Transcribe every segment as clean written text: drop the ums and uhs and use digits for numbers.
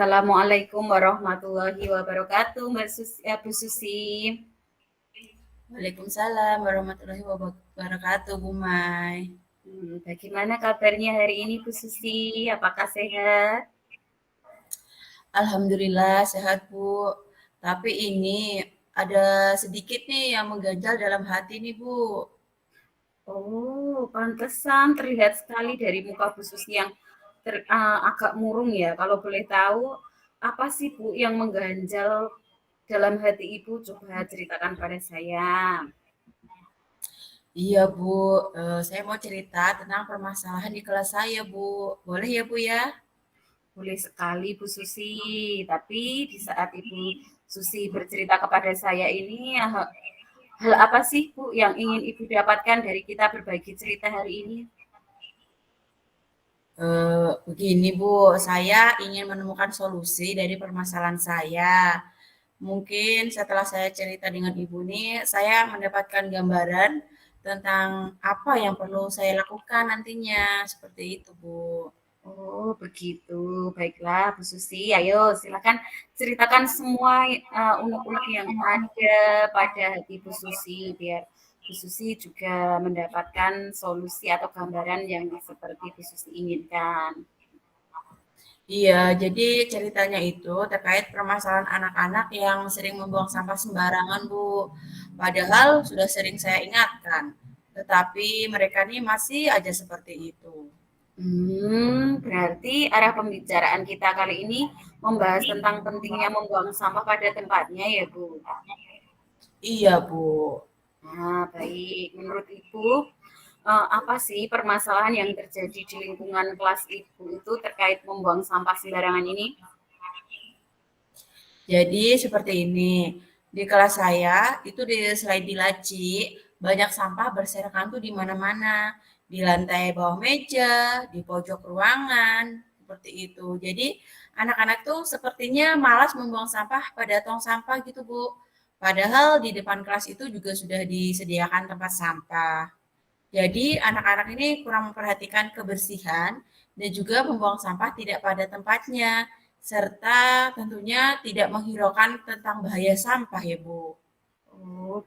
Assalamualaikum warahmatullahi wabarakatuh, Bu Susi. Waalaikumsalam warahmatullahi wabarakatuh, Bu Mai. Bagaimana kabarnya hari ini, Bu Susi? Apakah sehat? Alhamdulillah sehat, Bu. Tapi ini ada sedikit nih yang mengganjal dalam hati nih, Bu. Oh, pantesan terlihat sekali dari muka Bu Susi yang agak murung ya. Kalau boleh tahu, apa sih Bu yang mengganjal dalam hati Ibu? Coba ceritakan pada saya. Iya, Bu. Saya mau cerita tentang permasalahan di kelas saya, Bu. Boleh ya, Bu ya? Boleh sekali Bu Susi, tapi di saat Ibu Susi bercerita kepada saya ini, hal apa sih Bu yang ingin Ibu dapatkan dari kita berbagi cerita hari ini? Begini, Bu. Saya ingin menemukan solusi dari permasalahan saya. Mungkin setelah saya cerita dengan Ibu nih, saya mendapatkan gambaran tentang apa yang perlu saya lakukan nantinya, seperti itu, Bu. Oh begitu, baiklah Bu Susi, ayo silakan ceritakan semua unek-unek yang ada pada hati Bu Susi biar Bu Susi juga mendapatkan solusi atau gambaran yang seperti Bu Susi inginkan. Iya, jadi ceritanya itu terkait permasalahan anak-anak yang sering membuang sampah sembarangan, Bu. Padahal sudah sering saya ingatkan, tetapi mereka nih masih aja seperti itu. Berarti arah pembicaraan kita kali ini membahas tentang pentingnya membuang sampah pada tempatnya ya, Bu. Iya, Bu. Nah, baik. Menurut Ibu, apa sih permasalahan yang terjadi di lingkungan kelas Ibu itu terkait membuang sampah sembarangan ini? Jadi seperti ini, di kelas saya itu selain di laci, banyak sampah berserakan tuh di mana-mana, di lantai bawah meja, di pojok ruangan, seperti itu. Jadi anak-anak tuh sepertinya malas membuang sampah pada tong sampah gitu, Bu. Padahal di depan kelas itu juga sudah disediakan tempat sampah. Jadi anak-anak ini kurang memperhatikan kebersihan dan juga membuang sampah tidak pada tempatnya, serta tentunya tidak menghiraukan tentang bahaya sampah ya, Bu. Oh,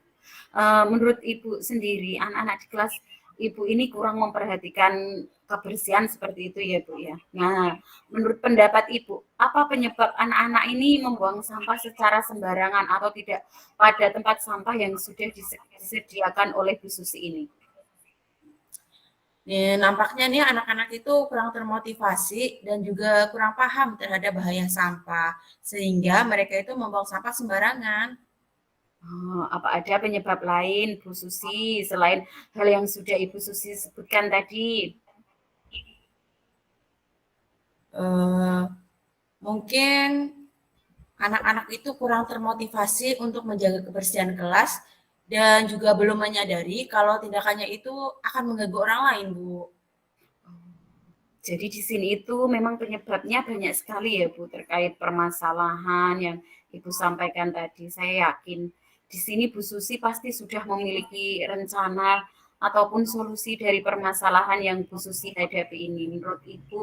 menurut Ibu sendiri, anak-anak di kelas Ibu ini kurang memperhatikan kebersihan seperti itu ya, Bu ya. Nah, menurut pendapat Ibu, apa penyebab anak-anak ini membuang sampah secara sembarangan atau tidak pada tempat sampah yang sudah disediakan oleh Bu Susi ini? Nih, nampaknya nih anak-anak itu kurang termotivasi dan juga kurang paham terhadap bahaya sampah, sehingga mereka itu membuang sampah sembarangan. Apa ada penyebab lain, Bu Susi, selain hal yang sudah Ibu Susi sebutkan tadi? Eh, Mungkin anak-anak itu kurang termotivasi untuk menjaga kebersihan kelas dan juga belum menyadari kalau tindakannya itu akan mengganggu orang lain, Bu. Jadi di sini itu memang penyebabnya banyak sekali ya Bu terkait permasalahan yang Ibu sampaikan tadi. Saya yakin di sini Bu Susi pasti sudah memiliki rencana ataupun solusi dari permasalahan yang Bu Susi hadapi ini. Menurut Ibu,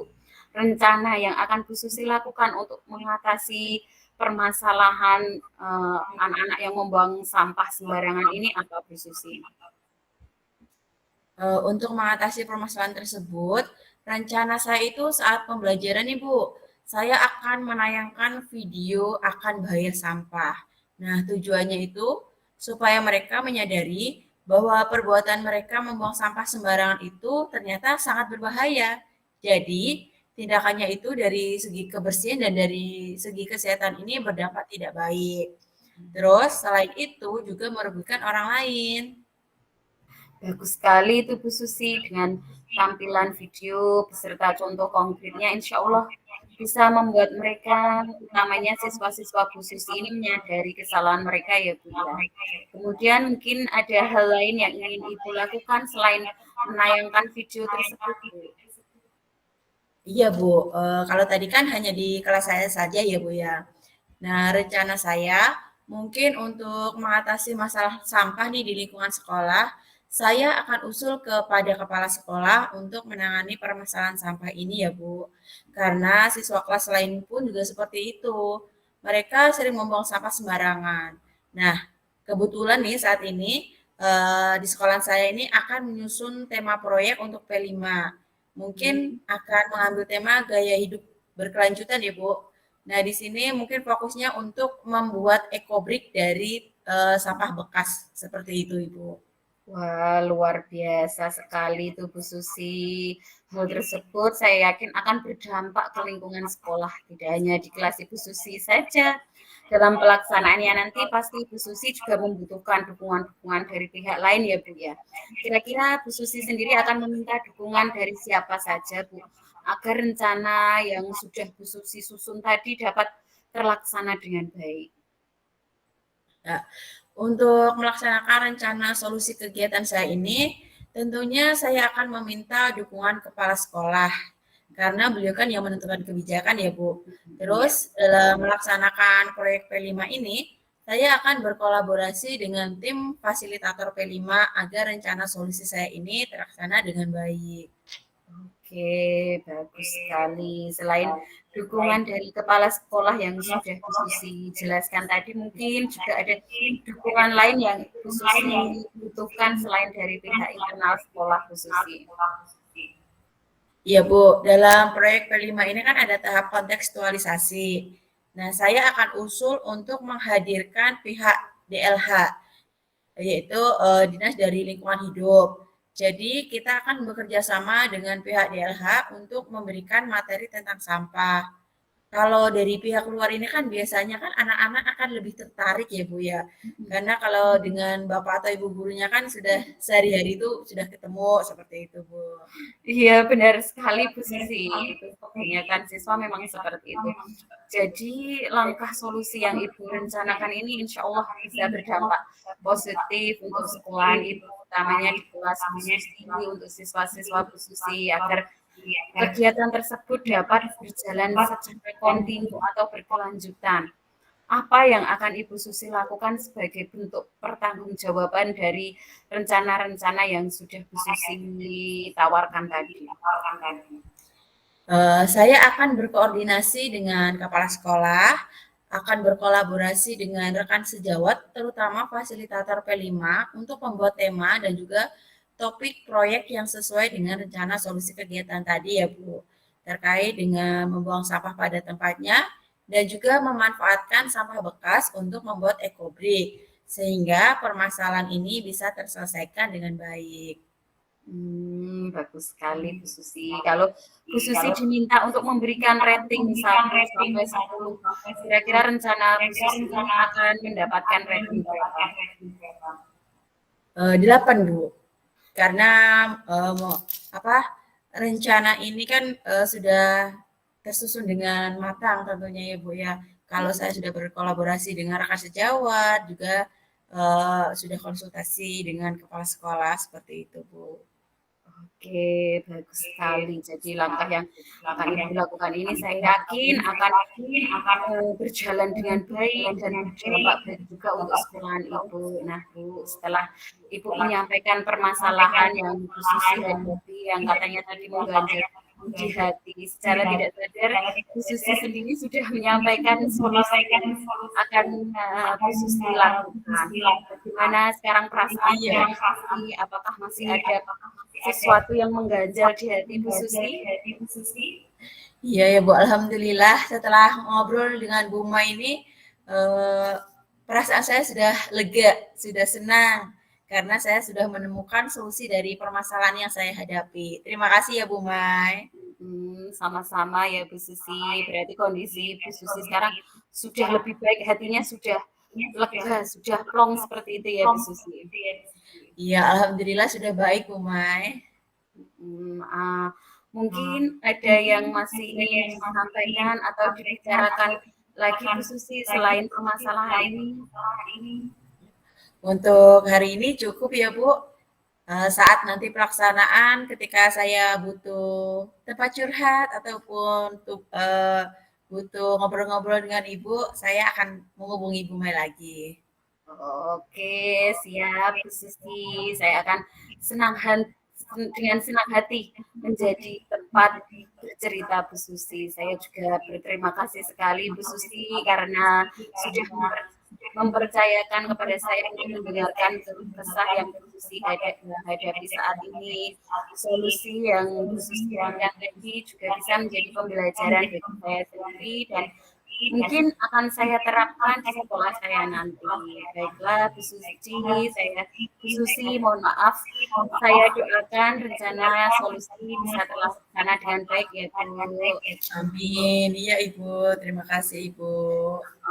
rencana yang akan Bu Susi lakukan untuk mengatasi permasalahan anak-anak yang membuang sampah sembarangan ini apa Bu Susi? Untuk mengatasi permasalahan tersebut, rencana saya itu saat pembelajaran nih, Bu, saya akan menayangkan video akan bahaya sampah. Nah, tujuannya itu supaya mereka menyadari bahwa perbuatan mereka membuang sampah sembarangan itu ternyata sangat berbahaya. Jadi, tindakannya itu dari segi kebersihan dan dari segi kesehatan ini berdampak tidak baik. Terus, selain itu juga merugikan orang lain. Bagus sekali itu Bu Susi dengan tampilan video beserta contoh konkretnya insya Allah bisa membuat mereka, utamanya siswa-siswa Bu Susi ini menyadari kesalahan mereka ya Bu ya. Kemudian mungkin ada hal lain yang ingin Ibu lakukan selain menayangkan video tersebut Bu. Iya, Bu. Kalau tadi kan hanya di kelas saya saja ya, Bu, ya. Nah, rencana saya mungkin untuk mengatasi masalah sampah nih di lingkungan sekolah, Saya akan usul kepada kepala sekolah untuk menangani permasalahan sampah ini ya Bu. Karena siswa kelas lain pun juga seperti itu. Mereka sering membuang sampah sembarangan. Nah, kebetulan nih saat ini di sekolah saya ini akan menyusun tema proyek untuk P5. Mungkin Hmm. akan mengambil tema gaya hidup berkelanjutan ya Bu. Nah, di sini mungkin fokusnya untuk membuat ekobrik dari sampah bekas seperti itu Ibu. Wah, luar biasa sekali itu Bu Susi. Hal tersebut saya yakin akan berdampak ke lingkungan sekolah, tidak hanya di kelas Ibu Susi saja. Dalam pelaksanaannya nanti pasti Bu Susi juga membutuhkan dukungan-dukungan dari pihak lain ya Bu ya. Kira-kira Bu Susi sendiri akan meminta dukungan dari siapa saja Bu, agar rencana yang sudah Bu Susi susun tadi dapat terlaksana dengan baik. Ya, untuk melaksanakan rencana solusi kegiatan saya ini, tentunya saya akan meminta dukungan kepala sekolah karena beliau kan yang menentukan kebijakan ya Bu. Terus Iya. dalam melaksanakan proyek P5 ini, saya akan berkolaborasi dengan tim fasilitator P5 agar rencana solusi saya ini terlaksana dengan baik. Oke, bagus sekali. Selain dukungan dari kepala sekolah yang sudah Bu Susi jelaskan tadi, mungkin juga ada dukungan lain yang Bu Susi butuhkan selain dari pihak internal sekolah Bu Susi. Iya Bu, dalam proyek P5 ini kan ada tahap kontekstualisasi. Nah, saya akan usul untuk menghadirkan pihak DLH, yaitu Dinas dari Lingkungan Hidup. Jadi kita akan bekerja sama dengan pihak DLH untuk memberikan materi tentang sampah. Kalau dari pihak luar ini kan biasanya kan anak-anak akan lebih tertarik ya Bu ya. Karena kalau dengan Bapak atau Ibu gurunya kan sudah sehari-hari itu sudah ketemu seperti itu Bu. Iya, benar sekali Bu Susi. Itu kebanyakan siswa memang seperti itu. Jadi langkah solusi yang Ibu rencanakan ini insya Allah bisa berdampak positif untuk sekolahan Ibu, utamanya di kelas Bu Susi, untuk siswa-siswa Bu Susi, agar kegiatan tersebut dapat berjalan secara kontinu atau berkelanjutan. Apa yang akan Ibu Susi lakukan sebagai bentuk pertanggungjawaban dari rencana-rencana yang sudah Bu Susi tawarkan tadi? Saya akan berkoordinasi dengan kepala sekolah, akan berkolaborasi dengan rekan sejawat, terutama fasilitator P5 untuk membuat tema dan juga topik proyek yang sesuai dengan rencana solusi kegiatan tadi ya Bu. Terkait dengan membuang sampah pada tempatnya dan juga memanfaatkan sampah bekas untuk membuat ekobrik sehingga permasalahan ini bisa terselesaikan dengan baik. Bagus sekali Bu Susi. Kalau Bu Susi diminta untuk memberikan rating 1 sampai 10, kira-kira rencana Bu Susi ini akan mendapatkan rating berapa? 8 Bu. Karena apa rencana ini kan sudah tersusun dengan matang tentunya ya Bu ya. Kalau saya sudah berkolaborasi dengan rekan sejawat juga sudah konsultasi dengan kepala sekolah seperti itu Bu. Oke, bagus sekali. Jadi langkah yang akan Ibu lakukan ini saya yakin akan berjalan dengan baik dan berdampak baik juga untuk sekolahan Ibu. Nah, Bu, setelah Ibu menyampaikan permasalahan yang Bu Susi hadapi, yang katanya tadi mengganjal di hati, secara tidak sadar Bu Susi sendiri sudah menyampaikan solusi yang akan Bu Susi lakukan. Bagaimana sekarang perasaan Iya. Bu Susi? Apakah masih ada sesuatu yang mengganjal di hati Bu Susi? Iya ya Bu, alhamdulillah setelah ngobrol dengan Bu Ma ini eh, perasaan saya sudah lega, sudah senang karena saya sudah menemukan solusi dari permasalahan yang saya hadapi. Terima kasih ya Bu Mai. Sama-sama ya Bu Susi. Berarti kondisi Bu Susi sekarang sudah lebih baik, hatinya sudah lega, sudah plong seperti itu ya Bu Susi. Iya, alhamdulillah sudah baik Bu Mai. Mungkin ada yang masih ingin disampaikan atau dibicarakan lagi Bu Susi selain permasalahan ini? Untuk hari ini cukup ya Bu. Saat nanti pelaksanaan ketika saya butuh tempat curhat ataupun butuh ngobrol-ngobrol dengan Ibu, saya akan menghubungi Ibu Mai lagi. Oke, siap Bu Susi. Saya akan dengan senang hati menjadi tempat bercerita Bu Susi. Saya juga berterima kasih sekali Bu Susi karena sudah mempercayakan kepada saya untuk mendengarkan keluh kesah yang Bu Susi hadapi saat ini. Solusi yang Bu Susi berikan tadi juga bisa menjadi pembelajaran bagi saya sendiri dan mungkin akan saya terapkan di sekolah saya nanti. Baiklah, Bu Suci, Bu Susi, mohon maaf, saya doakan rencana solusi bisa terlaksana dengan baik ya Bu. Amin. Iya Ibu, terima kasih Ibu.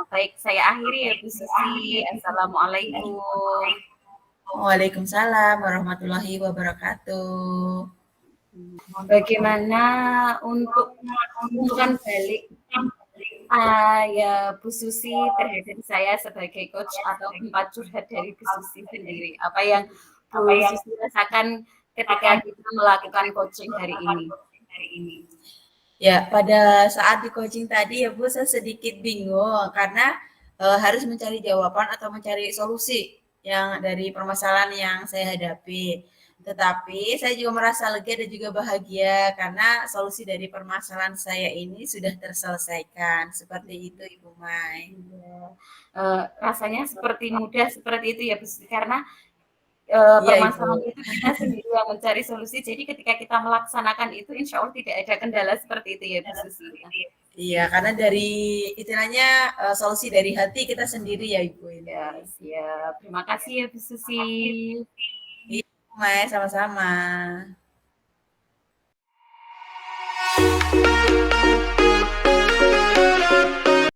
Baik, saya akhiri ya Bu Susi. Assalamualaikum. Waalaikumsalam warahmatullahi wabarakatuh. Bagaimana untuk umpan balik ya Bu Susi terhadap saya sebagai coach atau tempat curhat dari Bu Susi sendiri? Apa yang Bu Susi rasakan ketika kita melakukan coaching hari ini? Ya, pada saat di coaching tadi ya Bu, saya sedikit bingung karena harus mencari jawaban atau mencari solusi yang dari permasalahan yang saya hadapi. Tetapi saya juga merasa lega dan juga bahagia karena solusi dari permasalahan saya ini sudah terselesaikan. Seperti itu Ibu Mai. Rasanya seperti mudah seperti itu ya Bu Susi, karena Iya Ibu. permasalahan itu kita sendiri yang mencari solusi. Jadi ketika kita melaksanakan itu, insya Allah tidak ada kendala seperti itu ya Bu Susi. Iya, karena dari istilahnya solusi dari hati kita sendiri ya Ibu ini. Ya, siap. Terima kasih ya Bu Susi. Iya, Mai, sama-sama.